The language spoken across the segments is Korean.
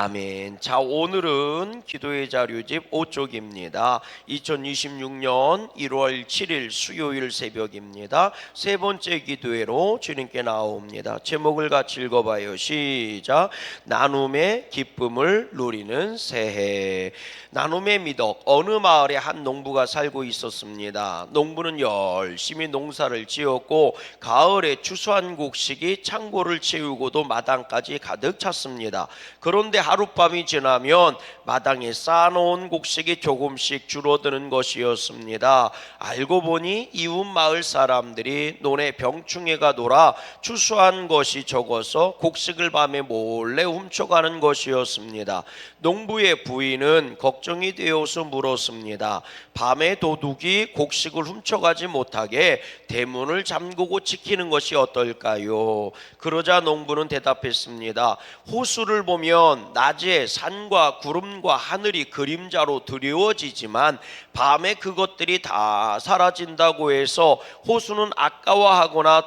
아멘. 자, 오늘은 기도의 자료집 5쪽입니다. 2026년 1월 7일 수요일 새벽입니다. 세 번째 기도회로 주님께 나옵니다. 제목을 같이 읽어봐요. 시작. 나눔의 기쁨을 누리는 새해. 나눔의 미덕. 어느 마을에 한 농부가 살고 있었습니다. 농부는 열심히 농사를 지었고 가을에 추수한 곡식이 창고를 채우고도 마당까지 가득 찼습니다. 그런데 하룻밤이 지나면 마당에 쌓아놓은 곡식이 조금씩 줄어드는 것이었습니다. 알고 보니 이웃 마을 사람들이 논에 병충해가 돌아 추수한 것이 적어서 곡식을 밤에 몰래 훔쳐가는 것이었습니다. 농부의 부인은 걱정이 되어서 물었습니다. 밤에 도둑이 곡식을 훔쳐가지 못하게 대문을 잠그고 지키는 것이 어떨까요? 그러자 농부는 대답했습니다. 호수를 보면 낮에 산과 구름과 하늘이 그림자로 드리워지지만 밤에 그것들이 다 사라진다고 해서 호수는 아까워하거나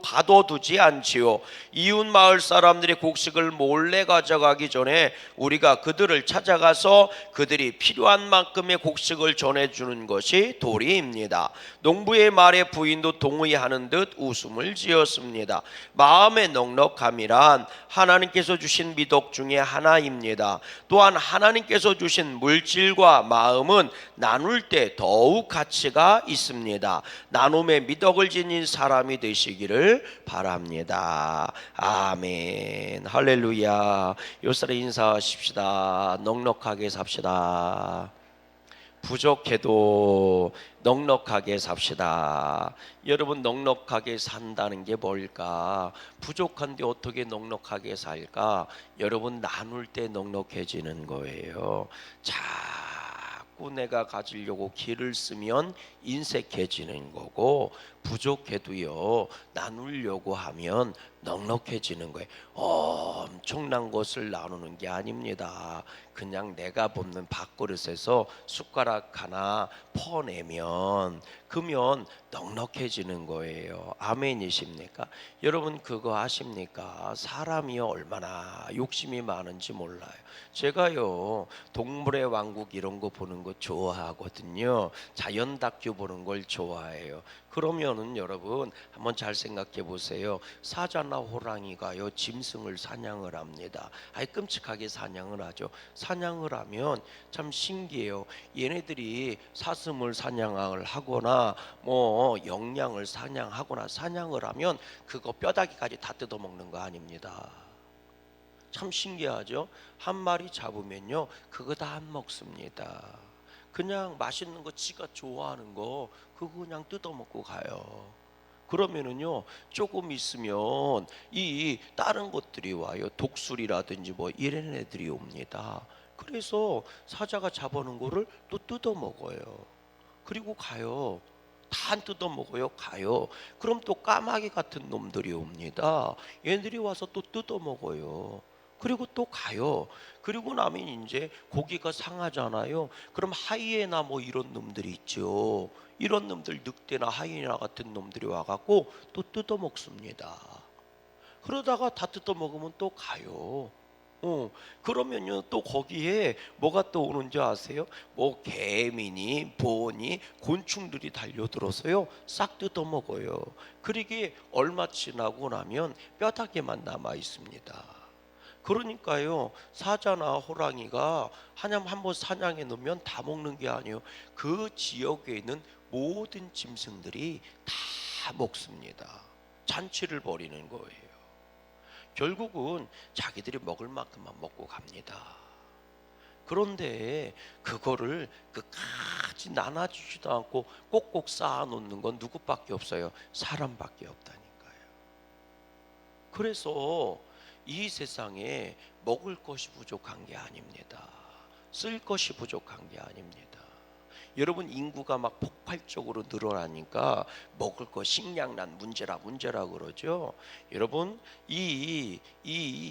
가둬두지 않지요. 이웃 마을 사람들이 곡식을 몰래 가져가기 전에 우리가 그들을 찾아가서 그들이 필요한 만큼의 곡식을 전해주는 것이 도리입니다. 농부의 말에 부인도 동의하는 듯 웃음을 지었습니다. 마음의 넉넉함이란 하나님께서 주신 미덕 중에 하나입니다. 또한 하나님께서 주신 물질과 마음은 나눌 때 더욱 가치가 있습니다. 나눔의 미덕을 지닌 사람이 되시기를 바랍니다. 아멘. 할렐루야. 요사람 인사하십시다. 넉넉하게 삽시다. 부족해도 넉넉하게 삽시다. 여러분, 넉넉하게 산다는 게 뭘까? 부족한데 어떻게 넉넉하게 살까? 여러분, 나눌 때 넉넉해지는 거예요. 자꾸 내가 가지려고 길을 쓰면 인색해지는 거고, 부족해도요 나누려고 하면 넉넉해지는 거예요. 엄청난 것을 나누는 게 아닙니다. 그냥 내가 볶는 밥그릇에서 숟가락 하나 퍼내면 그러면 넉넉해지는 거예요. 아멘이십니까? 여러분 그거 아십니까? 사람이 얼마나 욕심이 많은지 몰라요. 제가요 동물의 왕국 이런 거 보는 거 좋아하거든요. 자연 다큐 보는 걸 좋아해요. 그러면은 여러분 한번 잘 생각해 보세요. 사자나 호랑이가요 짐승을 사냥을 합니다. 아이 끔찍하게 사냥을 하죠. 사냥을 하면 참 신기해요. 얘네들이 사슴을 사냥을 하거나 뭐 영양을 사냥하거나 사냥을 하면 그거 뼈다귀까지 다 뜯어먹는 거 아닙니다. 참 신기하죠. 한 마리 잡으면요 그거 다 안 먹습니다. 그냥 맛있는 거 지가 좋아하는 거 그거 그냥 뜯어먹고 가요. 그러면은요 조금 있으면 이 다른 것들이 와요. 독수리라든지 뭐 이런 애들이 옵니다. 그래서 사자가 잡아놓은 거를 또 뜯어먹어요. 그리고 가요. 다 안 뜯어먹어요. 가요. 그럼 또 까마귀 같은 놈들이 옵니다. 얘들이 와서 또 뜯어먹어요. 그리고 또 가요. 그리고 나면 이제 고기가 상하잖아요. 그럼 하이에나 뭐 이런 놈들이 있죠. 이런 놈들 늑대나 하이에나 같은 놈들이 와갖고 또 뜯어먹습니다. 그러다가 다 뜯어먹으면 또 가요. 그러면요 또 거기에 뭐가 또 오는지 아세요? 뭐 개미니 보니 곤충들이 달려들어서요 싹 뜯어먹어요. 그러게 얼마 지나고 나면 뼈다귀만 남아 있습니다. 그러니까요 사자나 호랑이가 한번 사냥해 놓으면 다 먹는 게 아니에요. 그 지역에 있는 모든 짐승들이 다 먹습니다. 잔치를 벌이는 거예요. 결국은 자기들이 먹을 만큼만 먹고 갑니다. 그런데 그거를 끝까지 나눠주지도 않고 꼭꼭 쌓아놓는 건 누구밖에 없어요? 사람밖에 없다니까요. 그래서 이 세상에 먹을 것이 부족한 게 아닙니다. 쓸 것이 부족한 게 아닙니다. 여러분 인구가 막 폭발적으로 늘어나니까 먹을 거 식량난 문제라 그러죠. 여러분 이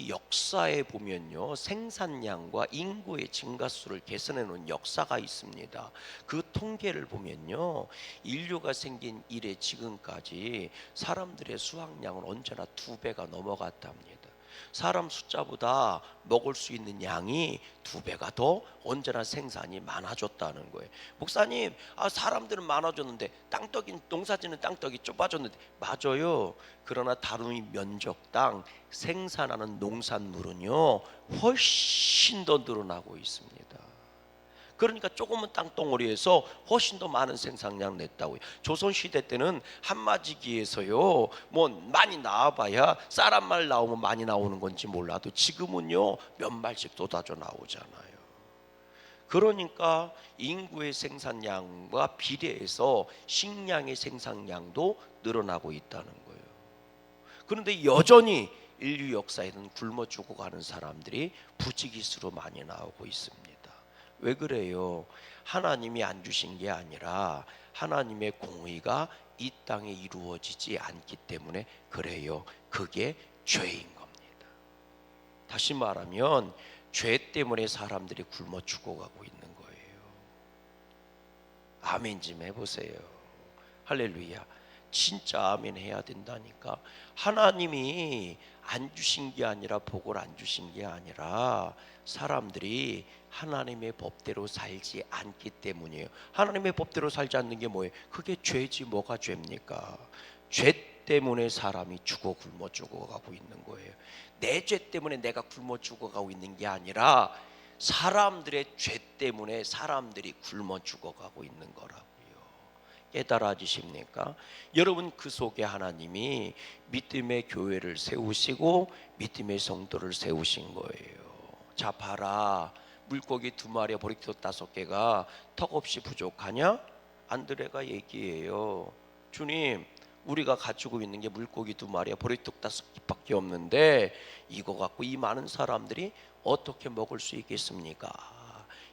역사에 보면요 생산량과 인구의 증가수를 계산해 놓은 역사가 있습니다. 그 통계를 보면요 인류가 생긴 이래 지금까지 사람들의 수확량은 언제나 2배가 넘어갔답니다. 사람 숫자보다 먹을 수 있는 양이 2배가 더 언제나 생산이 많아졌다는 거예요. 목사님, 사람들은 많아졌는데 땅떡이, 농사짓는 땅떡이 좁아졌는데, 맞아요. 그러나 다른 면적당 생산하는 농산물은요 훨씬 더 늘어나고 있습니다. 그러니까 조금은 땅덩어리에서 훨씬 더 많은 생산량 냈다고요. 조선시대 때는 한마지기에서요 뭐 많이 나와봐야 쌀 한 말 나오면 많이 나오는 건지 몰라도 지금은요 몇 말씩 쏟아져 나오잖아요. 그러니까 인구의 생산량과 비례해서 식량의 생산량도 늘어나고 있다는 거예요. 그런데 여전히 인류 역사에는 굶어 죽어가는 사람들이 부지기수로 많이 나오고 있습니다. 왜 그래요? 하나님이 안 주신 게 아니라 하나님의 공의가 이 땅에 이루어지지 않기 때문에 그래요. 그게 죄인 겁니다. 다시 말하면 죄 때문에 사람들이 굶어 죽어가고 있는 거예요. 아멘 좀 해보세요. 할렐루야. 진짜 아멘 해야 된다니까. 하나님이 안 주신 게 아니라, 복을 안 주신 게 아니라 사람들이 하나님의 법대로 살지 않기 때문이에요. 하나님의 법대로 살지 않는 게 뭐예요? 그게 죄지. 뭐가 죄입니까? 죄 때문에 사람이 죽어 굶어 죽어가고 있는 거예요. 내 죄 때문에 내가 굶어 죽어가고 있는 게 아니라 사람들의 죄 때문에 사람들이 굶어 죽어가고 있는 거라고요. 깨달아지십니까? 여러분, 그 속에 하나님이 믿음의 교회를 세우시고 믿음의 성도를 세우신 거예요. 자, 봐라. 물고기 2마리에 보리떡 5개가 턱없이 부족하냐? 안드레가 얘기해요. 주님, 우리가 가지고 있는 게 물고기 2마리에 보리떡 5개밖에 없는데 이거 갖고 이 많은 사람들이 어떻게 먹을 수 있겠습니까?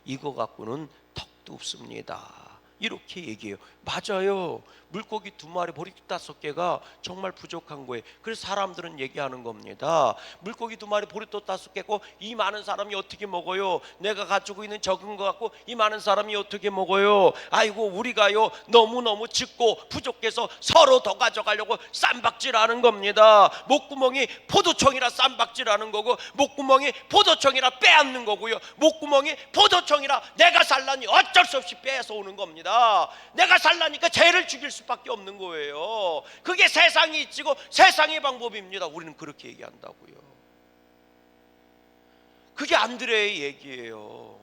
이거 갖고는 턱도 없습니다. 이렇게 얘기해요. 맞아요. 물고기 2마리, 보리떡 5개가 정말 부족한 거예요. 그래서 사람들은 얘기하는 겁니다. 물고기 2마리, 보리떡 5개고 이 많은 사람이 어떻게 먹어요? 내가 가지고 있는 적은 거 갖고 이 많은 사람이 어떻게 먹어요? 아이고, 우리가요 너무너무 적고 부족해서 서로 더 가져가려고 쌈박질하는 겁니다. 목구멍이 포도청이라 쌈박질하는 거고, 목구멍이 포도청이라 빼앗는 거고요. 목구멍이 포도청이라 내가 살라니 어쩔 수 없이 빼앗아오는 겁니다. 내가 살라니까 죄를 죽일 수밖에 없는 거예요. 그게 세상이 있지고 세상의 방법입니다. 우리는 그렇게 얘기한다고요. 그게 안드레의 얘기예요.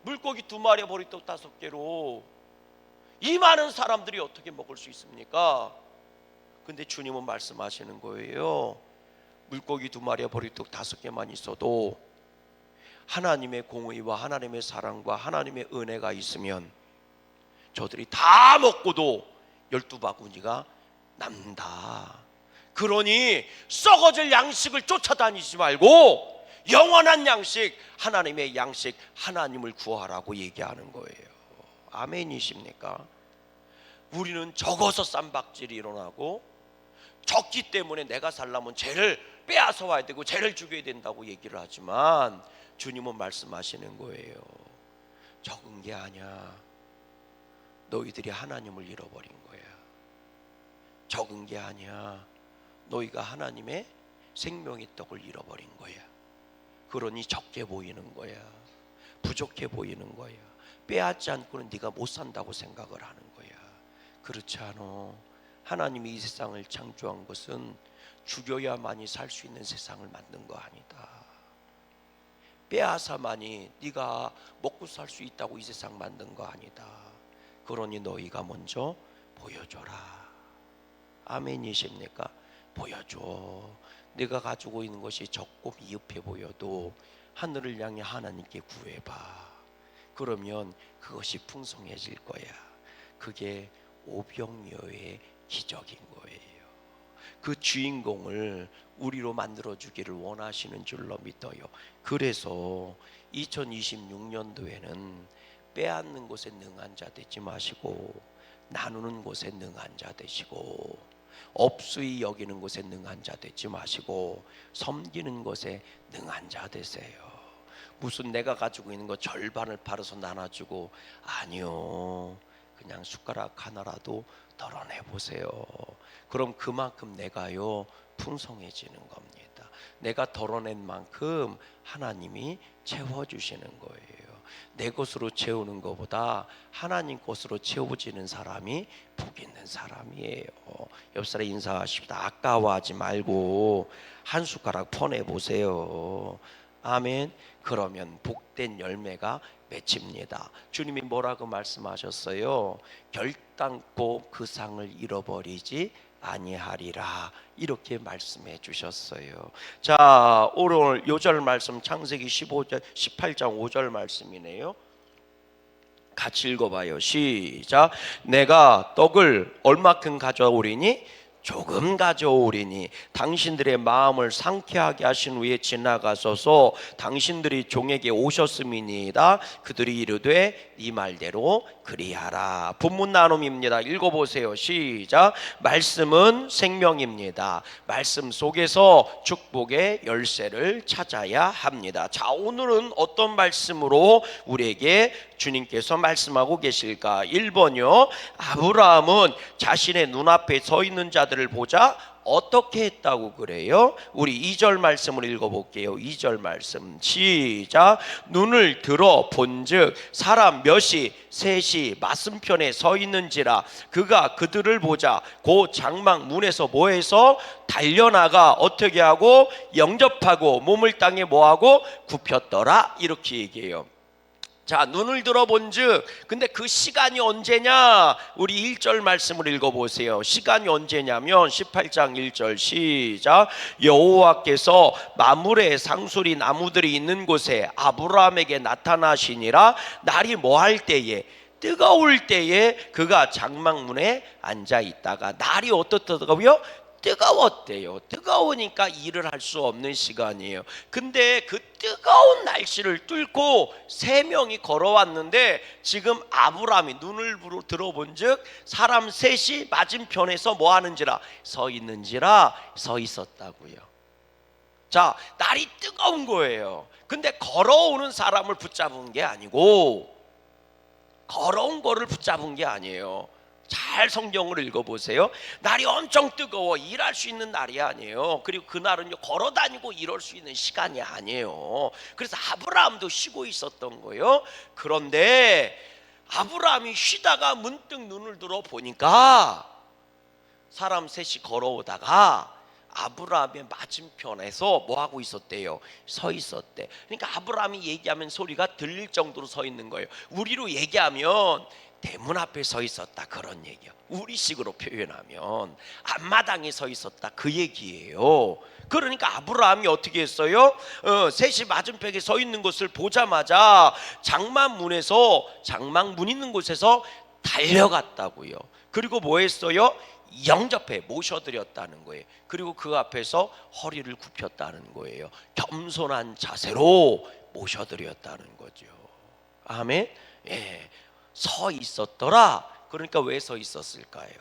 물고기 2마리, 보리떡 5개로 이 많은 사람들이 어떻게 먹을 수 있습니까? 근데 주님은 말씀하시는 거예요. 물고기 2마리에 보리떡 5개만 있어도 하나님의 공의와 하나님의 사랑과 하나님의 은혜가 있으면 저들이 다 먹고도 12바구니가 남는다. 그러니 썩어질 양식을 쫓아다니지 말고 영원한 양식, 하나님의 양식, 하나님을 구하라고 얘기하는 거예요. 아멘이십니까? 우리는 적어서 쌈박질이 일어나고 적기 때문에 내가 살려면 죄를 빼앗아 와야 되고 죄를 죽여야 된다고 얘기를 하지만 주님은 말씀하시는 거예요. 적은 게 아니야. 너희들이 하나님을 잃어버린 거야. 적은 게 아니야. 너희가 하나님의 생명의 떡을 잃어버린 거야. 그러니 적게 보이는 거야. 부족해 보이는 거야. 빼앗지 않고는 네가 못 산다고 생각을 하는 거야. 그렇지 않아. 하나님이 이 세상을 창조한 것은 죽여야만이 살 수 있는 세상을 만든 거 아니다. 빼앗아만이 네가 먹고 살 수 있다고 이 세상 만든 거 아니다. 그러니 너희가 먼저 보여줘라. 아멘이십니까? 보여줘. 네가 가지고 있는 것이 적고 미흡해 보여도 하늘을 향해 하나님께 구해봐. 그러면 그것이 풍성해질 거야. 그게 오병이어의 기적인 거예요. 그 주인공을 우리로 만들어주기를 원하시는 줄로 믿어요. 그래서 2026년도에는 빼앗는 것에 능한 자 되지 마시고 나누는 것에 능한 자 되시고 업수히 여기는 것에 능한 자 되지 마시고 섬기는 것에 능한 자 되세요. 무슨 내가 가지고 있는 거 절반을 팔아서 나눠주고, 아니요. 그냥 숟가락 하나라도 덜어내 보세요. 그럼 그만큼 내가요 풍성해지는 겁니다. 내가 덜어낸 만큼 하나님이 채워주시는 거예요. 내 것으로 채우는 것보다 하나님 것으로 채워지는 사람이 복 있는 사람이에요. 옆 사람 인사하십시다. 아까워하지 말고 한 숟가락 퍼내 보세요. 아멘. 그러면 복된 열매가 맺힙니다. 주님이 뭐라고 말씀하셨어요? 결단코 그 상을 잃어버리지 아니하리라, 이렇게 말씀해 주셨어요. 자, 오늘 요절 말씀 창세기 18장 5절 말씀이네요. 같이 읽어봐요. 시작. 내가 떡을 얼마큼 가져오리니? 조금 가져오리니 당신들의 마음을 상쾌하게 하신 후에 지나가소서. 당신들이 종에게 오셨음이니이다. 그들이 이르되 네 말대로 그리하라. 본문 나눔입니다. 읽어보세요. 시작. 말씀은 생명입니다. 말씀 속에서 축복의 열쇠를 찾아야 합니다. 자, 오늘은 어떤 말씀으로 우리에게 주님께서 말씀하고 계실까? 1번요. 아브라함은 자신의 눈앞에 서 있는 자들을 보자 어떻게 했다고 그래요? 우리 2절 말씀을 읽어볼게요. 2절 말씀 시작. 눈을 들어 본즉 사람 몇이 셋이 맞은편에 서 있는지라. 그가 그들을 보자 곧 장막 문에서 뭐해서 달려나가 어떻게 하고 영접하고 몸을 땅에 뭐하고 굽혔더라, 이렇게 얘기해요. 자, 눈을 들어본즉, 근데 그 시간이 언제냐? 우리 1절 말씀을 읽어보세요. 시간이 언제냐면 18장 1절 시작. 여호와께서 마므레 상수리 나무들이 있는 곳에 아브라함에게 나타나시니라. 날이 뭐할 때에? 뜨거울 때에 그가 장막문에 앉아 있다가. 날이 어떻다고요? 뜨거웠대요. 뜨거우니까 일을 할 수 없는 시간이에요. 근데 그 뜨거운 날씨를 뚫고 세 명이 걸어왔는데 지금 아브라함이 눈을 들어본즉 사람 셋이 맞은편에서 뭐 하는지라? 서 있는지라. 서 있었다고요. 자, 날이 뜨거운 거예요. 근데 걸어오는 사람을 붙잡은 게 아니고, 걸어온 거를 붙잡은 게 아니에요. 잘 성경을 읽어보세요. 날이 엄청 뜨거워 일할 수 있는 날이 아니에요. 그리고 그날은요 걸어다니고 이럴 수 있는 시간이 아니에요. 그래서 아브라함도 쉬고 있었던 거예요. 그런데 아브라함이 쉬다가 문득 눈을 들어 보니까 사람 셋이 걸어오다가 아브라함의 맞은편에서 뭐하고 있었대요? 서 있었대. 그러니까 아브라함이 얘기하면 소리가 들릴 정도로 서 있는 거예요. 우리로 얘기하면 대문 앞에 서 있었다, 그런 얘기요. 우리식으로 표현하면 앞마당에 서 있었다, 그 얘기예요. 그러니까 아브라함이 어떻게 했어요? 셋이 맞은편에 서 있는 것을 보자마자 장막 문 있는 곳에서 달려갔다고요. 그리고 뭐 했어요? 영접해 모셔드렸다는 거예요. 그리고 그 앞에서 허리를 굽혔다는 거예요. 겸손한 자세로 모셔드렸다는 거죠. 아멘. 예. 서 있었더라. 그러니까 왜 서 있었을까요?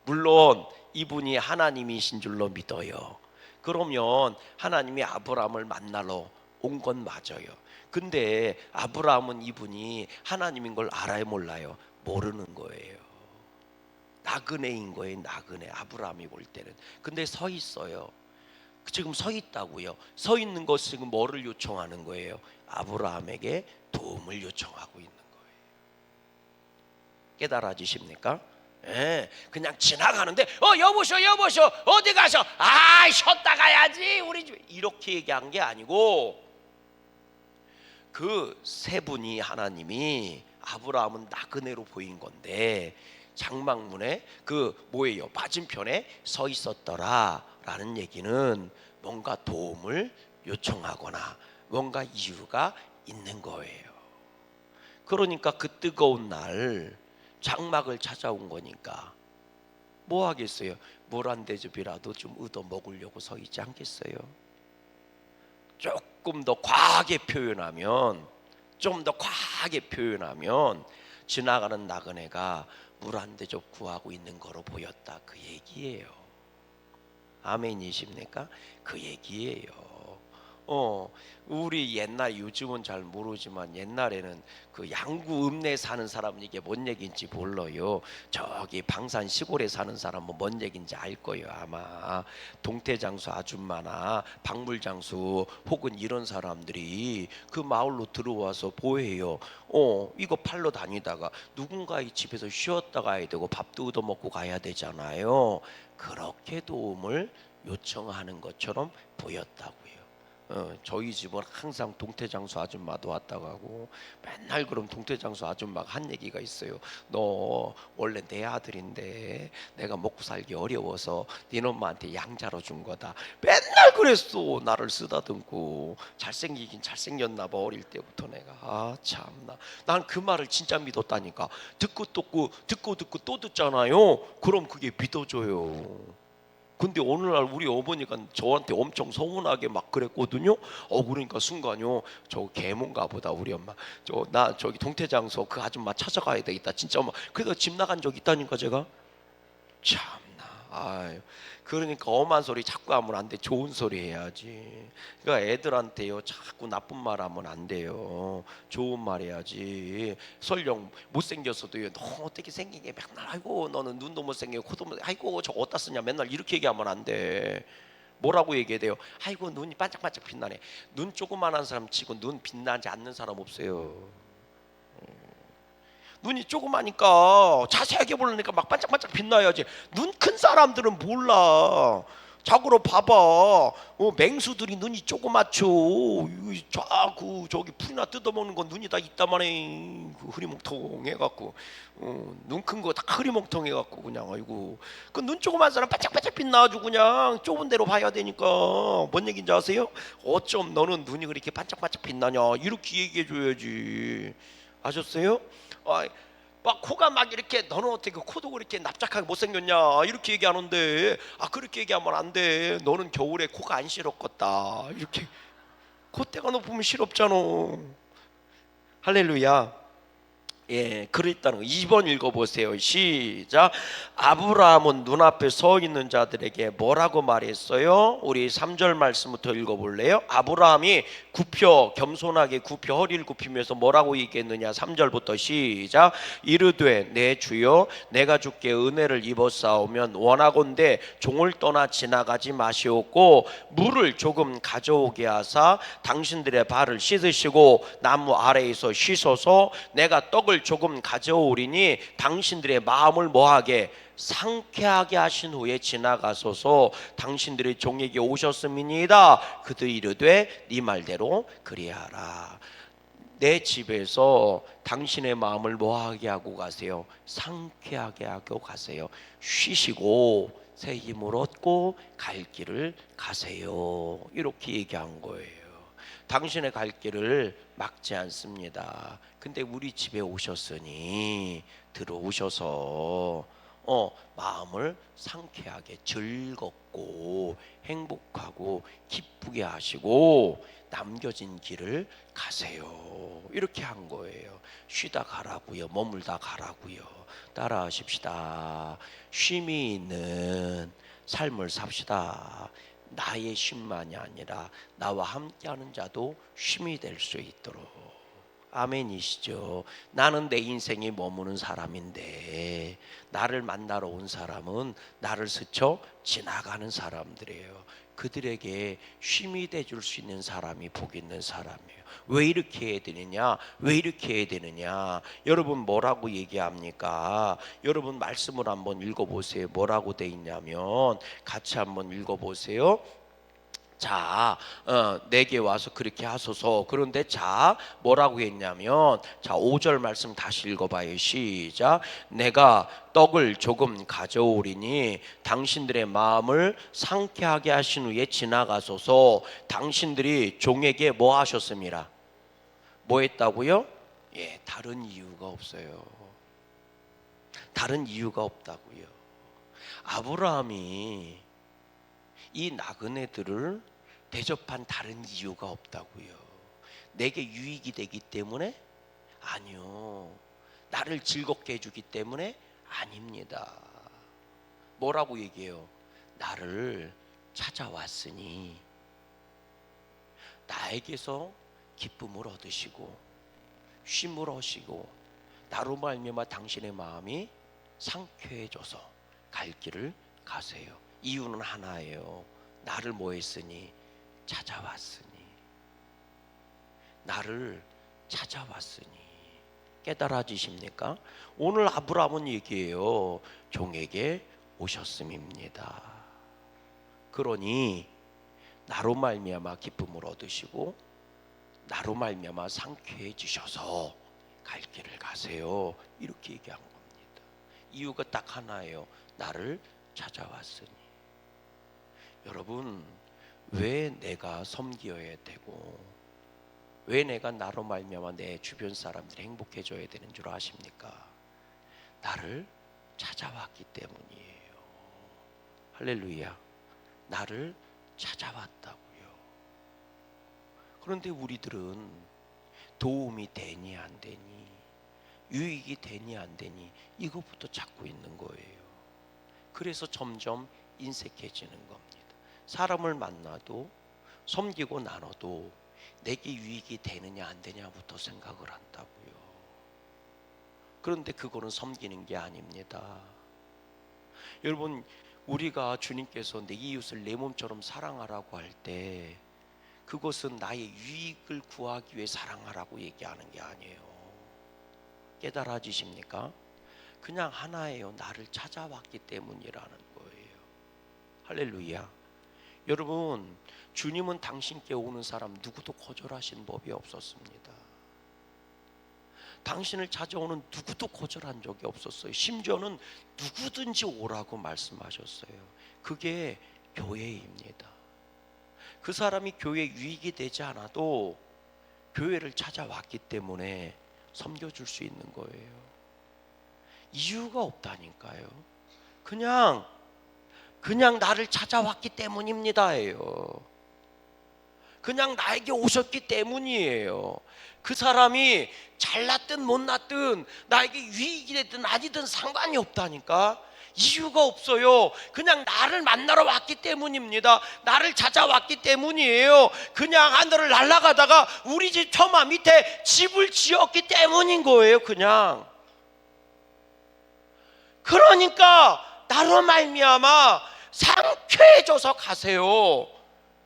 물론 이분이 하나님이신 줄로 믿어요. 그러면 하나님이 아브라함을 만나러 온 건 맞아요. 근데 아브라함은 이분이 하나님인 걸 알아요, 몰라요? 모르는 거예요. 나그네인 거예요. 나그네. 아브라함이 볼 때는. 근데 서 있어요. 지금 서 있다고요. 서 있는 것 지금 뭐를 요청하는 거예요? 아브라함에게 도움을 요청하고 있는 거예요. 깨달아지십니까? 예, 그냥 지나가는데 여보셔 어디 가셔? 아, 쉬었다 가야지 우리 집, 이렇게 얘기한 게 아니고, 그 세 분이 하나님이 아브라함은 나그네로 보인 건데 장막문에 그 뭐예요? 맞은편에 서 있었더라 라는 얘기는 뭔가 도움을 요청하거나 뭔가 이유가 있는 거예요. 그러니까 그 뜨거운 날 장막을 찾아온 거니까 뭐 하겠어요? 물 한 대접이라도 좀 얻어 먹으려고 서 있지 않겠어요? 조금 더 과하게 표현하면 지나가는 나그네가 물 한 대접 구하고 있는 거로 보였다, 그 얘기예요. 아멘이십니까? 그 얘기예요. 우리 옛날, 요즘은 잘 모르지만 옛날에는 그 양구 읍내에 사는 사람은 이게 뭔 얘기인지 몰라요. 저기 방산 시골에 사는 사람은 뭔 얘기인지 알 거예요. 아마 동태장수 아줌마나 박물장수 혹은 이런 사람들이 그 마을로 들어와서 보여요. 이거 팔러 다니다가 누군가의 집에서 쉬었다 가야 되고 밥도 얻어먹고 가야 되잖아요. 그렇게 도움을 요청하는 것처럼 보였다고요. 저희 집은 항상 동태장수 아줌마도 왔다고 하고, 맨날 그럼 동태장수 아줌마가 한 얘기가 있어요. 너 원래 내 아들인데 내가 먹고 살기 어려워서 네 엄마한테 양자로 준 거다. 맨날 그랬어. 나를 쓰다듬고. 잘생기긴 잘생겼나 봐, 어릴 때부터. 내가 참나, 난 그 말을 진짜 믿었다니까. 듣고 또 듣잖아요. 그럼 그게 믿어져요. 근데 어느 날 우리 어머니가 저한테 엄청 서운하게 막 그랬거든요. 그러니까 순간요, 저 개몬가 보다 우리 엄마. 나 저기 동태장소 그 아줌마 찾아가야 되겠다 진짜. 엄마, 그래서 집 나간 적 있다니까 제가. 참나. 아유, 그러니까 엄한 소리 자꾸 하면 안 돼. 좋은 소리 해야지. 그러니까 애들한테요 자꾸 나쁜 말 하면 안 돼요. 좋은 말 해야지. 설령 못생겼어도요, 너 어떻게 생긴 게 맨날 아이고 너는 눈도 못생기고 코도 못, 아이고 저 어디다 쓰냐 맨날 이렇게 얘기하면 안 돼. 뭐라고 얘기해야 돼요? 아이고 눈이 반짝반짝 빛나네. 눈 조그만한 사람 치고 눈 빛나지 않는 사람 없어요. 눈이 조그마니까 자세하게 보려니까 막 반짝반짝 빛나야지. 눈 큰 사람들은 몰라. 자고로 봐봐. 맹수들이 눈이 조그맣죠. 자꾸 저기 풀이나 뜯어먹는 건 눈이 다 있다마네. 그 흐리멍텅 해갖고 눈 큰 거 다 흐리멍텅 해갖고 그냥. 아이고 그 눈 조그만 사람 반짝반짝 빛나가지고 그냥 좁은 데로 봐야 되니까. 뭔 얘기인지 아세요? 어쩜 너는 눈이 그렇게 반짝반짝 빛나냐 이렇게 얘기해줘야지. 아셨어요? 아, 막 코가 막 이렇게, 너는 어떻게 그 코도 그렇게 납작하게 못생겼냐 이렇게 얘기하는데, 그렇게 얘기하면 안 돼. 너는 겨울에 코가 안 시렵겠다 이렇게. 콧대가 높으면 시렵잖아. 할렐루야. 예, 그랬다는 거. 2번 읽어보세요. 시작. 아브라함은 눈앞에 서 있는 자들에게 뭐라고 말했어요? 우리 3절 말씀부터 읽어볼래요? 아브라함이 겸손하게 허리를 굽히면서 뭐라고 얘기했느냐? 3절부터 시작. 이르되 내 주여 내가 주께 은혜를 입었사오면 원하건대 종을 떠나 지나가지 마시옵고 물을 조금 가져오게 하사 당신들의 발을 씻으시고 나무 아래에서 씻어서 내가 떡을 조금 가져오리니 당신들의 마음을 뭐하게 상쾌하게 하신 후에 지나가소서. 당신들의 종에게 오셨음이니이다. 그도 이르되 네 말대로 그리하라. 내 집에서 당신의 마음을 뭐하게 하고 가세요? 상쾌하게 하고 가세요. 쉬시고 새 힘을 얻고 갈 길을 가세요. 이렇게 얘기한 거예요. 당신의 갈 길을 막지 않습니다. 근데 우리 집에 오셨으니 들어오셔서 마음을 상쾌하게 즐겁고 행복하고 기쁘게 하시고 남겨진 길을 가세요. 이렇게 한 거예요. 쉬다 가라고요. 머물다 가라고요. 따라하십시다. 쉼이 있는 삶을 삽시다. 나의 쉼만이 아니라 나와 함께하는 자도 쉼이 될 수 있도록. 아멘이시죠. 나는 내 인생에 머무는 사람인데 나를 만나러 온 사람은 나를 스쳐 지나가는 사람들이에요. 그들에게 쉼이 돼줄 수 있는 사람이 복 있는 사람이에요. 왜 이렇게 해야 되느냐? 왜 이렇게 해야 되느냐? 여러분 뭐라고 얘기합니까? 여러분 말씀을 한번 읽어보세요. 뭐라고 돼 있냐면 같이 한번 읽어보세요. 자, 내게 와서 그렇게 하소서. 그런데 자, 뭐라고 했냐면, 자, 5절 말씀 다시 읽어봐요. 시작. 내가 떡을 조금 가져오리니 당신들의 마음을 상쾌하게 하신 후에 지나가소서. 당신들이 종에게 뭐 하셨습니다? 뭐 했다고요? 예, 다른 이유가 없어요. 다른 이유가 없다고요. 아브라함이 이 나그네들을 대접한 다른 이유가 없다고요. 내게 유익이 되기 때문에? 아니요. 나를 즐겁게 해주기 때문에? 아닙니다. 뭐라고 얘기해요? 나를 찾아왔으니 나에게서 기쁨을 얻으시고 쉼을 얻으시고 나로 말미암아 당신의 마음이 상쾌해져서 갈 길을 가세요. 이유는 하나예요. 나를 뭐 했으니? 찾아왔으니. 나를 찾아왔으니. 깨달아지십니까? 오늘 아브라함은 얘기해요. 종에게 오셨음입니다. 그러니 나로 말미암아 기쁨을 얻으시고 나로 말미암아 상쾌해지셔서 갈 길을 가세요. 이렇게 얘기한 겁니다. 이유가 딱 하나예요. 나를 찾아왔으니. 여러분, 왜 내가 섬겨야 되고 왜 내가 나로 말미암아 내 주변 사람들이 행복해져야 되는 줄 아십니까? 나를 찾아왔기 때문이에요. 할렐루야. 나를 찾아왔다고요. 그런데 우리들은 도움이 되니 안 되니, 유익이 되니 안 되니 이것부터 찾고 있는 거예요. 그래서 점점 인색해지는 겁니다. 사람을 만나도 섬기고 나눠도 내게 유익이 되느냐 안 되냐부터 생각을 한다고요. 그런데 그거는 섬기는 게 아닙니다. 여러분, 우리가 주님께서 내 이웃을 내 몸처럼 사랑하라고 할 때 그것은 나의 유익을 구하기 위해 사랑하라고 얘기하는 게 아니에요. 깨달아지십니까? 그냥 하나예요. 나를 찾아왔기 때문이라는 거예요. 할렐루야. 여러분, 주님은 당신께 오는 사람 누구도 거절하신 법이 없었습니다. 당신을 찾아오는 누구도 거절한 적이 없었어요. 심지어는 누구든지 오라고 말씀하셨어요. 그게 교회입니다. 그 사람이 교회 유익이 되지 않아도 교회를 찾아왔기 때문에 섬겨줄 수 있는 거예요. 이유가 없다니까요. 그냥 나를 찾아왔기 때문입니다예요. 그냥 나에게 오셨기 때문이에요. 그 사람이 잘났든 못났든 나에게 유익이 됐든 아니든 상관이 없다니까. 이유가 없어요. 그냥 나를 만나러 왔기 때문입니다. 나를 찾아왔기 때문이에요. 그냥 하늘을 날아가다가 우리 집 처마 밑에 집을 지었기 때문인 거예요. 그냥. 그러니까 나로 말미암아 상쾌해져서 가세요.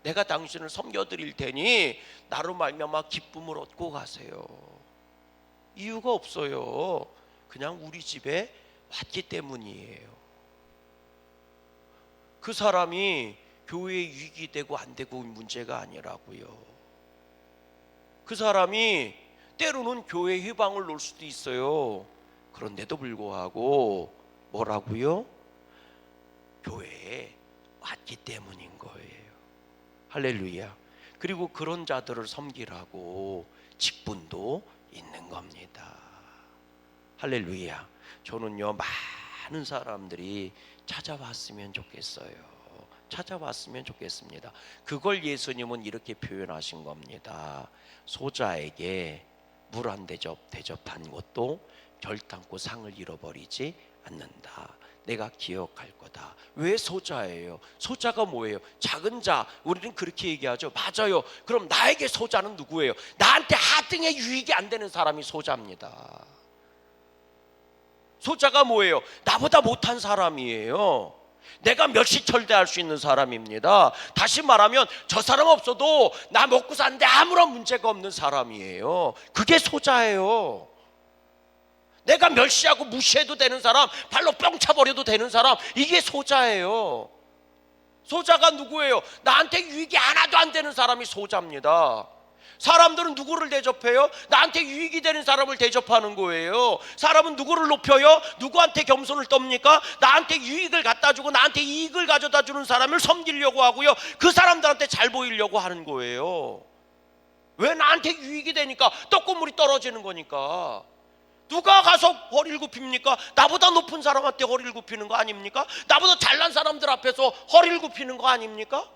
내가 당신을 섬겨드릴 테니 나로 말미암아 기쁨을 얻고 가세요. 이유가 없어요. 그냥 우리 집에 왔기 때문이에요. 그 사람이 교회에 유익이 되고 안 되고 문제가 아니라고요. 그 사람이 때로는 교회 회방을 놓을 수도 있어요. 그런데도 불구하고 뭐라고요? 교회에 왔기 때문인 거예요. 할렐루야. 그리고 그런 자들을 섬기라고 직분도 있는 겁니다. 할렐루야. 저는요, 많은 사람들이 찾아왔으면 좋겠어요. 찾아왔으면 좋겠습니다. 그걸 예수님은 이렇게 표현하신 겁니다. 소자에게 물 한 대접 대접한 것도 결단코 상을 잃어버리지 않는다. 내가 기억할 거다. 왜 소자예요? 소자가 뭐예요? 작은 자. 우리는 그렇게 얘기하죠. 맞아요. 그럼 나에게 소자는 누구예요? 나한테 하등의 유익이 안 되는 사람이 소자입니다. 소자가 뭐예요? 나보다 못한 사람이에요. 내가 멸시철대할 수 있는 사람입니다. 다시 말하면 저 사람 없어도 나 먹고 사는데 아무런 문제가 없는 사람이에요. 그게 소자예요. 내가 멸시하고 무시해도 되는 사람, 발로 뿅 차버려도 되는 사람, 이게 소자예요. 소자가 누구예요? 나한테 유익이 하나도 안 되는 사람이 소자입니다. 사람들은 누구를 대접해요? 나한테 유익이 되는 사람을 대접하는 거예요. 사람은 누구를 높여요? 누구한테 겸손을 떱니까? 나한테 유익을 갖다 주고 나한테 이익을 가져다 주는 사람을 섬기려고 하고요. 그 사람들한테 잘 보이려고 하는 거예요. 왜? 나한테 유익이 되니까, 떡고물이 떨어지는 거니까. 누가 가서 허리를 굽힙니까? 나보다 높은 사람한테 허리를 굽히는 거 아닙니까? 나보다 잘난 사람들 앞에서 허리를 굽히는 거 아닙니까?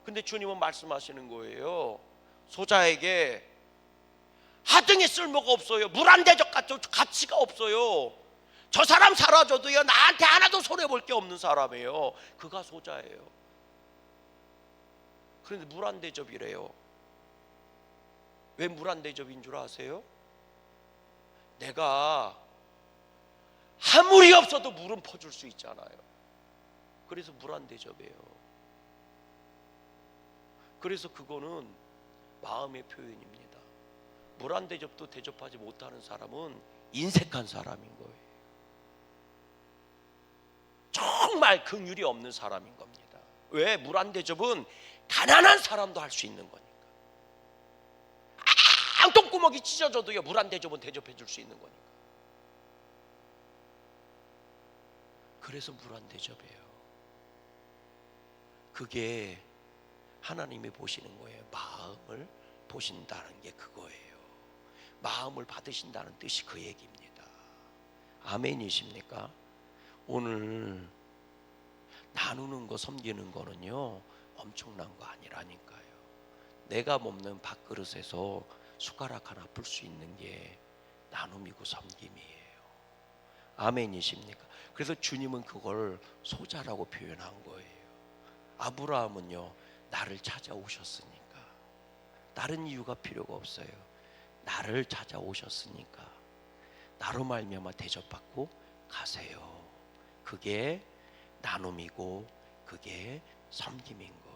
근데 주님은 말씀하시는 거예요. 소자에게 하등의 쓸모가 없어요. 물 한 대접 가치가 없어요. 저 사람 사라져도요, 나한테 하나도 손해볼 게 없는 사람이에요. 그가 소자예요. 그런데 물 한 대접이래요. 왜 물 안 대접인 줄 아세요? 내가 아무리 없어도 물은 퍼줄 수 있잖아요. 그래서 물 안 대접해요. 그래서 그거는 마음의 표현입니다. 물 안 대접도 대접하지 못하는 사람은 인색한 사람인 거예요. 정말 긍휼이 없는 사람인 겁니다. 왜? 물 안 대접은 가난한 사람도 할 수 있는 거니까. 똥구멍이 찢어져도요, 물 안 대접은 대접해 줄 수 있는 거니까. 그래서 물 안 대접해요. 그게 하나님이 보시는 거예요. 마음을 보신다는 게 그거예요. 마음을 받으신다는 뜻이 그 얘기입니다. 아멘이십니까? 오늘 나누는 거, 섬기는 거는요, 엄청난 거 아니라니까요. 내가 먹는 밥그릇에서 숟가락 하나 풀 수 있는 게 나눔이고 섬김이에요. 아멘이십니까? 그래서 주님은 그걸 소자라고 표현한 거예요. 아브라함은요, 나를 찾아오셨으니까, 다른 이유가 필요가 없어요. 나를 찾아오셨으니까 나로 말미암아 대접받고 가세요. 그게 나눔이고 그게 섬김인 거예요.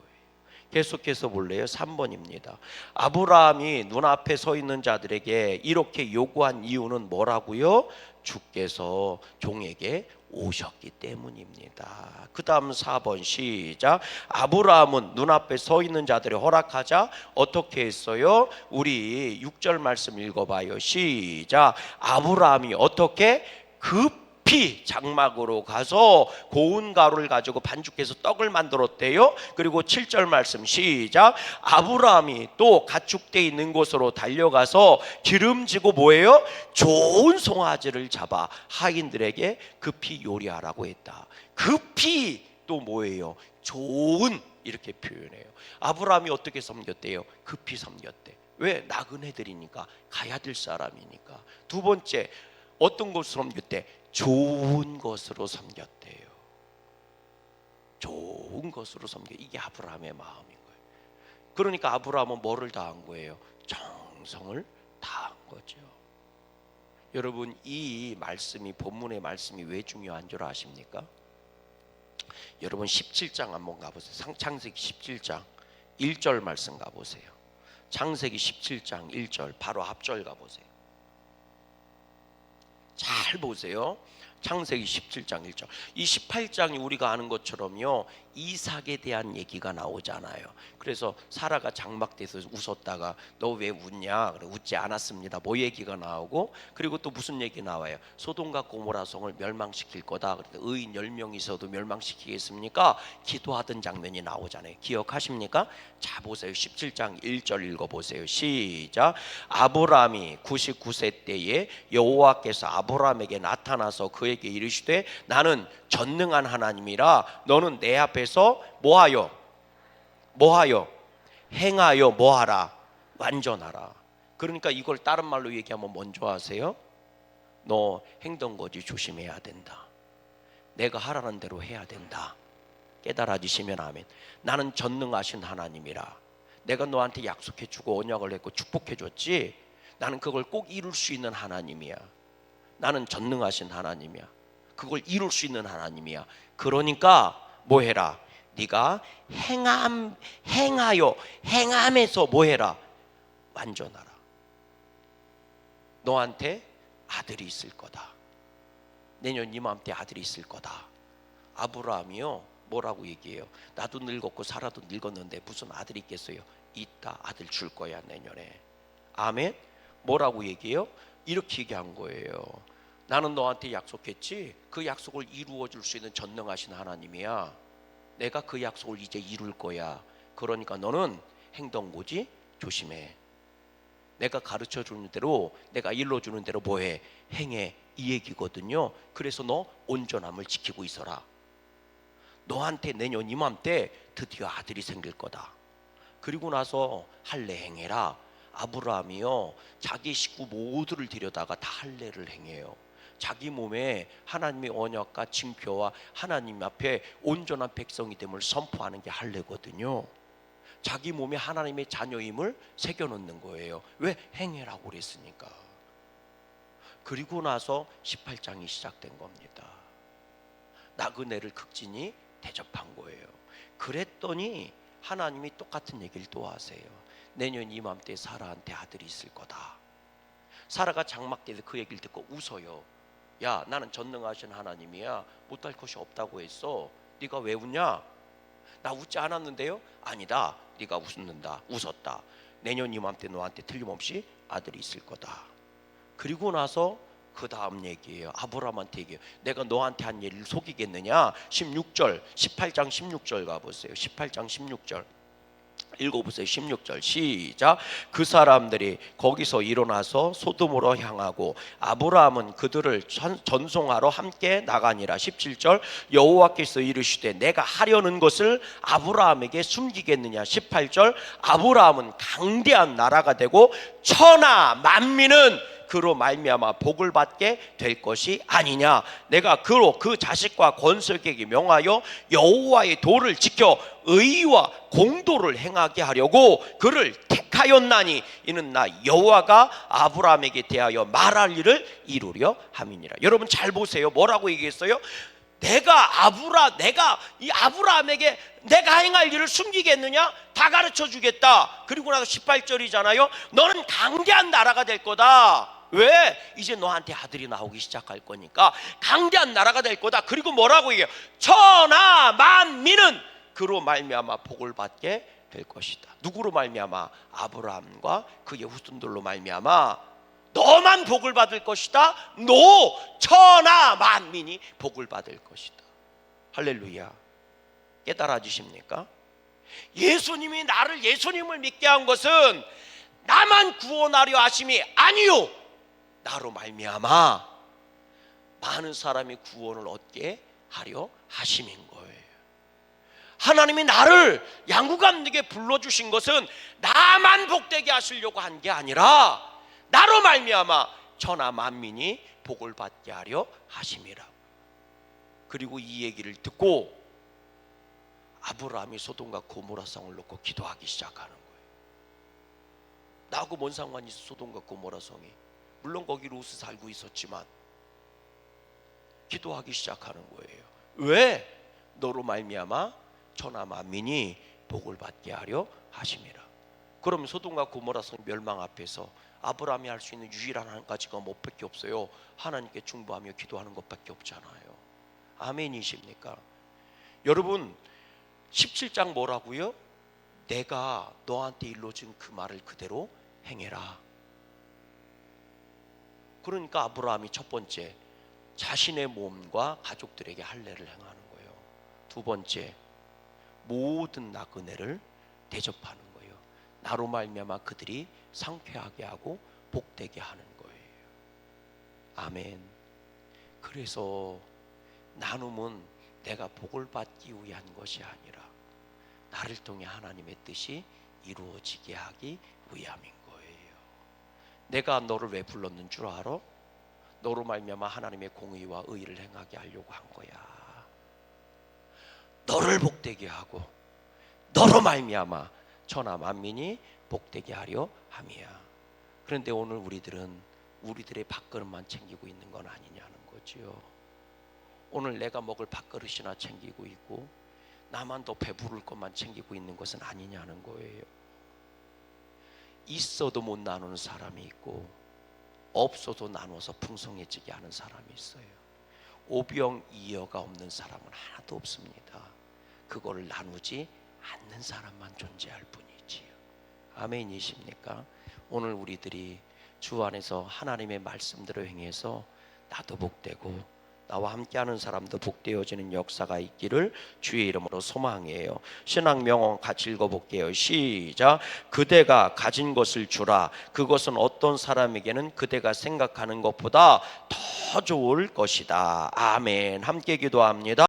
계속해서 볼래요? 3번입니다. 아브라함이 눈앞에 서 있는 자들에게 이렇게 요구한 이유는 뭐라고요? 주께서 종에게 오셨기 때문입니다. 그 다음 4번 시작. 아브라함은 눈앞에 서 있는 자들이 허락하자 어떻게 했어요? 우리 6절 말씀 읽어봐요. 시작. 아브라함이 어떻게? 급히 장막으로 가서 고운 가루를 가지고 반죽해서 떡을 만들었대요. 그리고 7절 말씀 시작. 아브라함이 또 가축대 있는 곳으로 달려가서 기름지고 뭐예요? 좋은 송아지를 잡아 하인들에게 급히 요리하라고 했다. 급히 또 뭐예요? 좋은, 이렇게 표현해요. 아브라함이 어떻게 섬겼대요? 급히 섬겼대. 왜? 나그네들이니까, 가야 될 사람이니까. 두 번째, 어떤 것으로 섬겼대? 좋은 것으로 섬겼대요. 좋은 것으로 섬겨. 이게 아브라함의 마음인 거예요. 그러니까 아브라함은 뭐를 다한 거예요? 정성을 다한 거죠. 여러분, 이 말씀이, 본문의 말씀이 왜 중요한 줄 아십니까? 여러분 17장 한번 가보세요. 창세기 17장 1절 말씀 가보세요. 창세기 17장 1절 바로 앞절 가보세요. 잘 보세요. 창세기 17장 1절. 이 18장이 우리가 아는 것처럼요, 이삭에 대한 얘기가 나오잖아요. 그래서 사라가 장막대에서 웃었다가 너 왜 웃냐? 그래, 웃지 않았습니다. 뭐 얘기가 나오고, 그리고 또 무슨 얘기 나와요? 소돔과 고모라 성을 멸망시킬 거다. 그러니까 의인 10명이 있어도 멸망시키겠습니까? 기도하던 장면이 나오잖아요. 기억하십니까? 자 보세요. 17장 1절 읽어보세요. 시작. 아브라함이 99세 때에 여호와께서 아브라함에게 나타나서 그에게 이르시되 나는 전능한 하나님이라 너는 내 앞에서 뭐하여 행하여 뭐하라? 완전하라. 그러니까 이걸 다른 말로 얘기하면 뭔지 아세요? 너 행동거지 조심해야 된다. 내가 하라는 대로 해야 된다. 깨달아지시면 아멘. 나는 전능하신 하나님이라 내가 너한테 약속해주고 언약을 했고 축복해줬지. 나는 그걸 꼭 이룰 수 있는 하나님이야. 나는 전능하신 하나님이야. 그걸 이룰 수 있는 하나님이야. 그러니까 뭐 해라? 네가 행함에서 뭐 해라? 완전하라. 너한테 아들이 있을 거다. 내년 이맘때 아들이 있을 거다. 아브라함이요 뭐라고 얘기해요? 나도 늙었고 사라도 늙었는데 무슨 아들이 있겠어요? 있다. 아들 줄 거야 내년에. 아멘. 뭐라고 얘기해요? 이렇게 얘기한 거예요. 나는 너한테 약속했지. 그 약속을 이루어 줄 수 있는 전능하신 하나님이야. 내가 그 약속을 이제 이룰 거야. 그러니까 너는 행동고지 조심해. 내가 가르쳐 주는 대로, 내가 일러 주는 대로 뭐해? 행해. 이 얘기거든요. 그래서 너 온전함을 지키고 있어라. 너한테 내년 이맘때 드디어 아들이 생길 거다. 그리고 나서 할례 행해라. 아브라함이요 자기 식구 모두를 데려다가 다 할례를 행해요. 자기 몸에 하나님의 언약과 징표와 하나님 앞에 온전한 백성이 됨을 선포하는 게 할례거든요. 자기 몸에 하나님의 자녀임을 새겨놓는 거예요. 왜? 행해라고 그랬으니까. 그리고 나서 18장이 시작된 겁니다. 나그네를 극진히 대접한 거예요. 그랬더니 하나님이 똑같은 얘기를 또 하세요. 내년 이맘때 사라한테 아들이 있을 거다. 사라가 장막에서 그 얘기를 듣고 웃어요. 야, 나는 전능하신 하나님이야. 못할 것이 없다고 했어. 네가 왜 웃냐? 나 웃지 않았는데요? 아니다, 네가 웃었다. 내년 이맘때 너한테 틀림없이 아들이 있을 거다. 그리고 나서 그 다음 얘기예요. 아브라함한테 얘기해요. 내가 너한테 한 얘기를 속이겠느냐? 16절, 18장 16절 가보세요. 18장 16절 읽어보세요. 16절 시작. 그 사람들이 거기서 일어나서 소돔으로 향하고 아브라함은 그들을 전송하러 함께 나가니라. 17절 여호와께서 이르시되 내가 하려는 것을 아브라함에게 숨기겠느냐. 18절 아브라함은 강대한 나라가 되고 천하 만민은 그로 말미암아 복을 받게 될 것이 아니냐. 내가 그로 그 자식과 건설에게 명하여 여호와의 도를 지켜 의와 공도를 행하게 하려고 그를 택하였나니 이는 나 여호와가 아브라함에게 대하여 말할 일을 이루려 함이니라. 여러분 잘 보세요. 뭐라고 얘기했어요? 내가 이 아브라함에게 내가 행할 일을 숨기겠느냐? 다 가르쳐 주겠다. 그리고 나서 18절이잖아요. 너는 강대한 나라가 될 거다. 왜? 이제 너한테 아들이 나오기 시작할 거니까 강대한 나라가 될 거다. 그리고 뭐라고 얘기해요? 천하 만민은 그로 말미암아 복을 받게 될 것이다. 누구로 말미암아? 아브라함과 그의 후손들로 말미암아 너만 복을 받을 것이다. 천하 만민이 복을 받을 것이다. 할렐루야. 깨달아지십니까? 예수님이 나를 예수님을 믿게 한 것은 나만 구원하려 하심이 아니요, 나로 말미암아 많은 사람이 구원을 얻게 하려 하심인 거예요. 하나님이 나를 양구감에게 불러주신 것은 나만 복되게 하시려고 한 게 아니라 나로 말미암아 천하 만민이 복을 받게 하려 하심이라. 그리고 이 얘기를 듣고 아브라함이 소돔과 고모라 성을 놓고 기도하기 시작하는 거예요. 나하고 뭔 상관이 있어? 소돔과 고모라 성이 물론 거기 롯이 살고 있었지만 기도하기 시작하는 거예요. 왜? 너로 말미암아 천하 만민이 복을 받게 하려 하심이라. 그러면 소돔과 고모라 성 멸망 앞에서 아브라함이 할 수 있는 유일한 한 가지가 뭐밖에 없어요? 하나님께 중보하며 기도하는 것밖에 없잖아요. 아멘이십니까? 여러분 17장 뭐라고요? 내가 너한테 일러준 그 말을 그대로 행해라. 그러니까 아브라함이 첫 번째 자신의 몸과 가족들에게 할례를 행하는 거예요. 두 번째 모든 나그네를 대접하는 거예요. 나로 말미암아 그들이 상쾌하게 하고 복되게 하는 거예요. 아멘. 그래서 나눔은 내가 복을 받기 위한 것이 아니라 나를 통해 하나님의 뜻이 이루어지게 하기 위함인 거예요. 내가 너를 왜 불렀는 줄 알아? 너로 말미암아 하나님의 공의와 의를 행하게 하려고 한 거야. 너를 복되게 하고 너로 말미암아 천하 만민이 복되게 하려 함이야. 그런데 오늘 우리들은 우리들의 밥그릇만 챙기고 있는 건 아니냐는 거지요. 오늘 내가 먹을 밥그릇이나 챙기고 있고 나만 더 배부를 것만 챙기고 있는 것은 아니냐는 거예요. 있어도 못 나누는 사람이 있고 없어도 나눠서 풍성해지게 하는 사람이 있어요. 오병이어가 없는 사람은 하나도 없습니다. 그거를 나누지 않는 사람만 존재할 뿐이지요. 아멘이십니까? 오늘 우리들이 주 안에서 하나님의 말씀대로 행해서 나도 복되고 나와 함께하는 사람도 복되어지는 역사가 있기를 주의 이름으로 소망해요. 신학 명언 같이 읽어볼게요. 시작. 그대가 가진 것을 주라. 그것은 어떤 사람에게는 그대가 생각하는 것보다 더 좋을 것이다. 아멘. 함께 기도합니다.